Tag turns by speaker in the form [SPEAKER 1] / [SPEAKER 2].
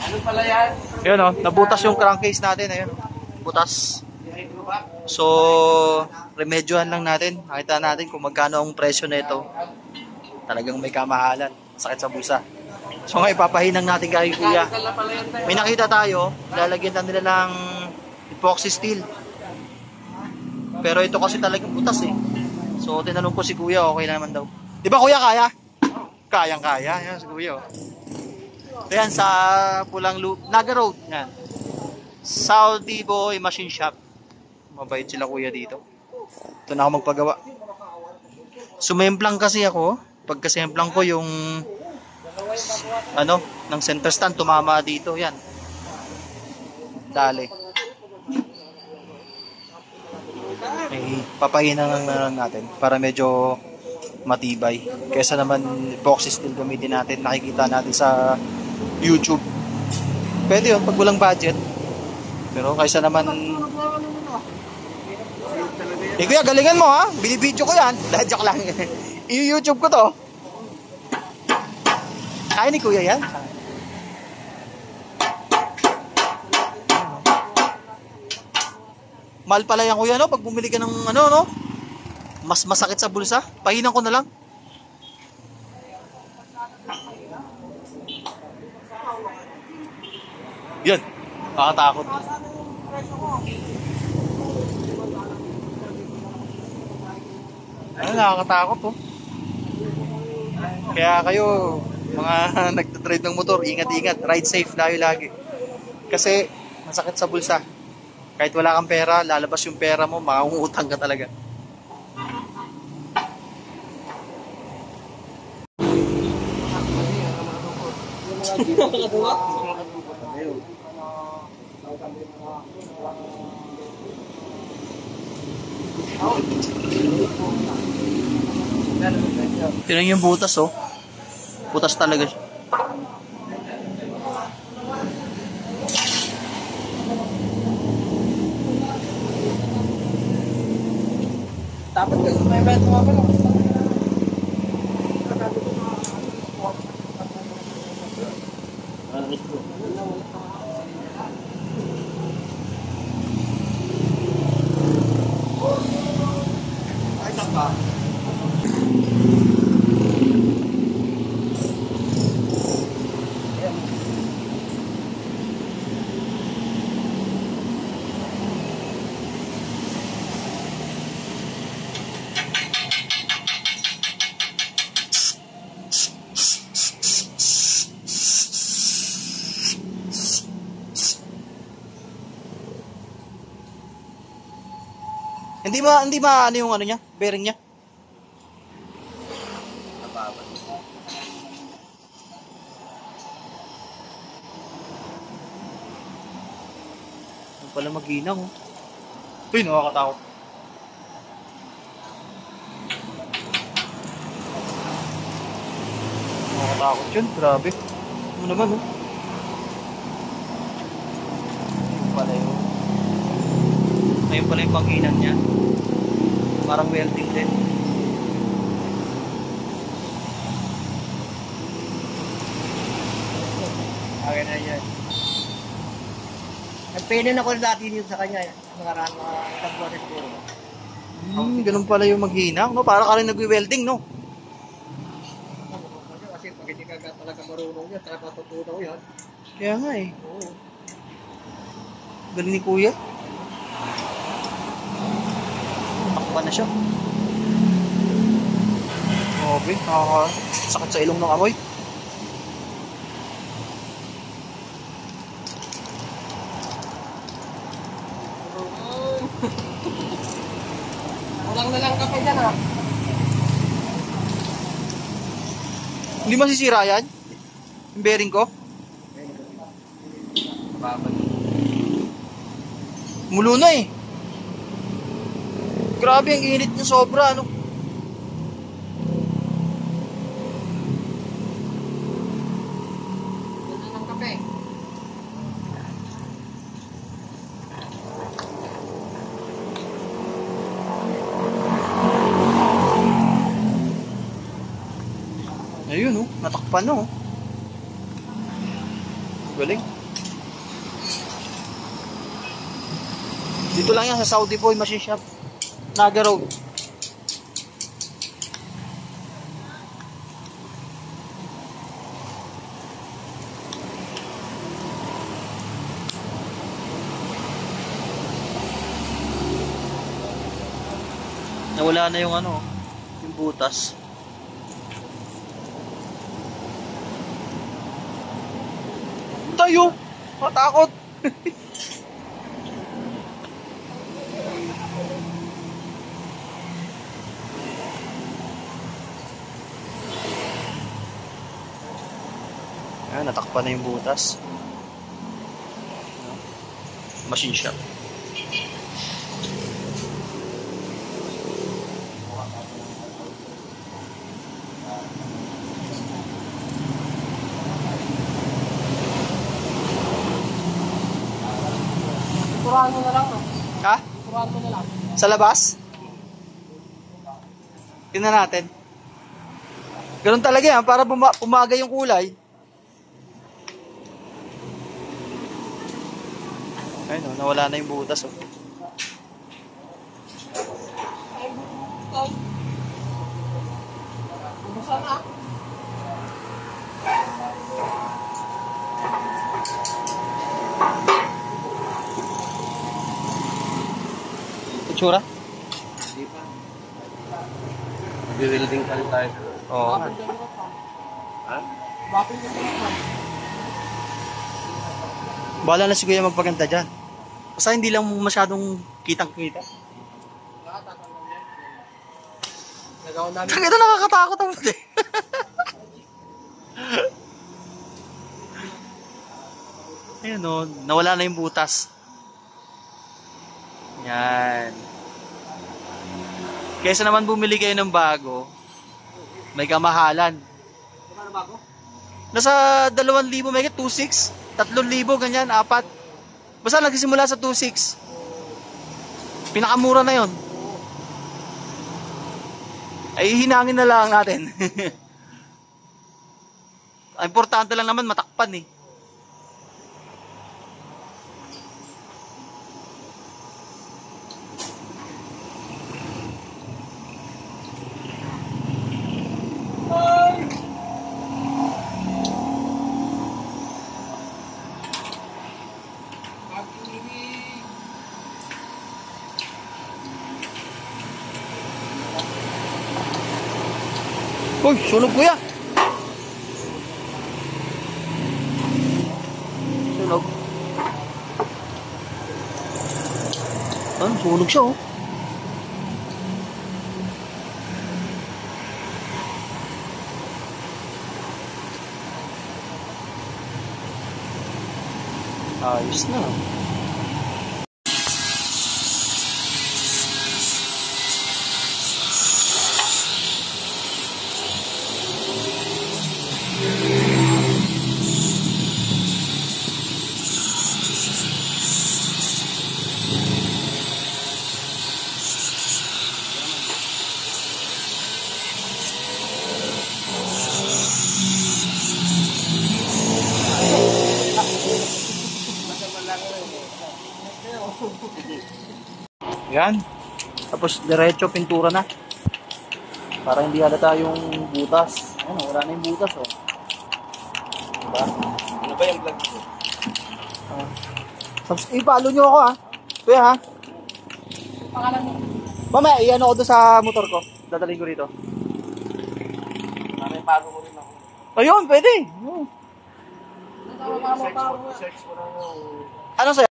[SPEAKER 1] Ano pala yan?
[SPEAKER 2] Ayun oh, nabutas yung crankcase natin. Ayun, butas. So, remedyohan lang natin. Nakita natin kung magkano ang presyo nito. Talagang may kamahalan. Sakit sa bulsa. So ngayon, ipapahinang natin kay Kuya. May nakita tayo, lalagyan lang nila ng epoxy steel. Pero ito kasi talagang butas eh. So tinanong ko si Kuya, okay na naman daw. Di ba Kuya, kaya? Kayang-kaya. Yan si Kuya. Ayan, sa Pulang Loop, Naga Road. Yan. Saudi Boy Machine Shop. Mabait sila Kuya dito. Ito na ako magpagawa. Sumemplang kasi ako. Pagkasemplang ko yung ano, ng center stand, tumama dito. Yan. Dali. May papahinang lang natin para medyo matibay. Kesa naman epoxy steel gamitin natin. Nakikita natin sa YouTube. Pwede yun pag walang budget. Pero kaysa naman Kuya, galingan mo ha. Binibidyo ko yan. Dahil joke lang. I-YouTube ko to. Kaya ni Kuya yan. Mahal pala yan Kuya, no? Pag bumili ka ng ano, no? Mas masakit sa bulsa. Pahinan ko na lang. Yan. Nakakatakot. Ano, nakakatakot oh. Kaya kayo, mga nagtatrade ng motor, ingat-ingat. Ride safe lagi. Kasi, masakit sa bulsa. Kahit wala kang pera, lalabas yung pera mo, makakungutang ka talaga. Tingnan yung butas oh. Butas talaga siya.
[SPEAKER 1] Dapat may bento nga pala. Ay, saka.
[SPEAKER 2] Hindi ano yung ano niya, bearing niya.
[SPEAKER 1] Napabad.
[SPEAKER 2] Ano pala maghinang oh. Uy, nakakatakot. Nakakatakot yun, grabe. Ano naman oh. Ayun pala yun. Ayun pala yung panghinang niya. Parang welding din.
[SPEAKER 1] Okay na yan. Nagpinin ako dati dito sa kanya. Nakaraan mga isang buwan siguro.
[SPEAKER 2] Ganun pala yung maghinang, no? Para ka rin nagwi-welding, no?
[SPEAKER 1] Kasi pag hindi ka talaga marunong yan, talaga matutunaw yan.
[SPEAKER 2] Kaya nga eh.
[SPEAKER 1] Oo.
[SPEAKER 2] Galing ni Kuya. Takpan na siya. Okay, nakakasakit sa ilong ng amoy.
[SPEAKER 1] Walang na lang kape dyan ha.
[SPEAKER 2] Hindi masisira yan? Yung bearing ko?
[SPEAKER 1] Babad.
[SPEAKER 2] Mulo na eh. Grabe ang init niya sobra, ano?
[SPEAKER 1] Walang ng kape.
[SPEAKER 2] Ayun oh, natakpan na oh. Galing. Dito lang yan sa Saudi Boy Machine Shop. Naga Road. Nawala na yung ano, yung butas. Tayo! Matakot! Ayan, natakpan na yung butas. Machine shop.
[SPEAKER 1] Turahan mo na lang, no?
[SPEAKER 2] Ha?
[SPEAKER 1] Turahan mo na lang.
[SPEAKER 2] Sa labas? Tingnan natin. Ganun talaga yan, para pumaga yung kulay. Ayun, no, nawala na yung butas. Oh.
[SPEAKER 1] Busan na.
[SPEAKER 2] Itsura?
[SPEAKER 3] Hindi pa. Mag-welding pa rin tayo.
[SPEAKER 2] Oo.
[SPEAKER 3] Ha?
[SPEAKER 1] Bakit yung naman?
[SPEAKER 2] Bahala na si Kuya magpaganda dyan. Basta hindi lang masyadong kitang-kita.
[SPEAKER 1] Nagawa namin.
[SPEAKER 2] Ito nakakatakot ang puti. Ayun o, nawala na yung butas. Yan. Kaysa naman bumili kayo ng bago, may kamahalan.
[SPEAKER 1] Ano bago?
[SPEAKER 2] Nasa 2,000 may 2,600, 3,000 ganyan, 4. Basta nagsisimula sa 2,600. Pinakamura na yon. Ay hinangin na lang natin. Ang importante lang naman matakpan eh. Uy, sunog kuya. Sunog. Ah, sunog siya oh. Ayos na. Yan. Tapos diretso pintura na. Para hindi halata yung butas. Ano, wala na yung butas oh. Diba?
[SPEAKER 3] Ano ba yung vlog ko?
[SPEAKER 2] I-follow nyo ako ha. Kuya ha.
[SPEAKER 1] Pangalan mo?
[SPEAKER 2] Mamaya, i-ano ko doon sa motor ko. Dadalhin ko rito.
[SPEAKER 3] May pago mo rin ako.
[SPEAKER 2] Ayun, pwede.
[SPEAKER 3] Search mo na yung...
[SPEAKER 2] Ano sa'yo?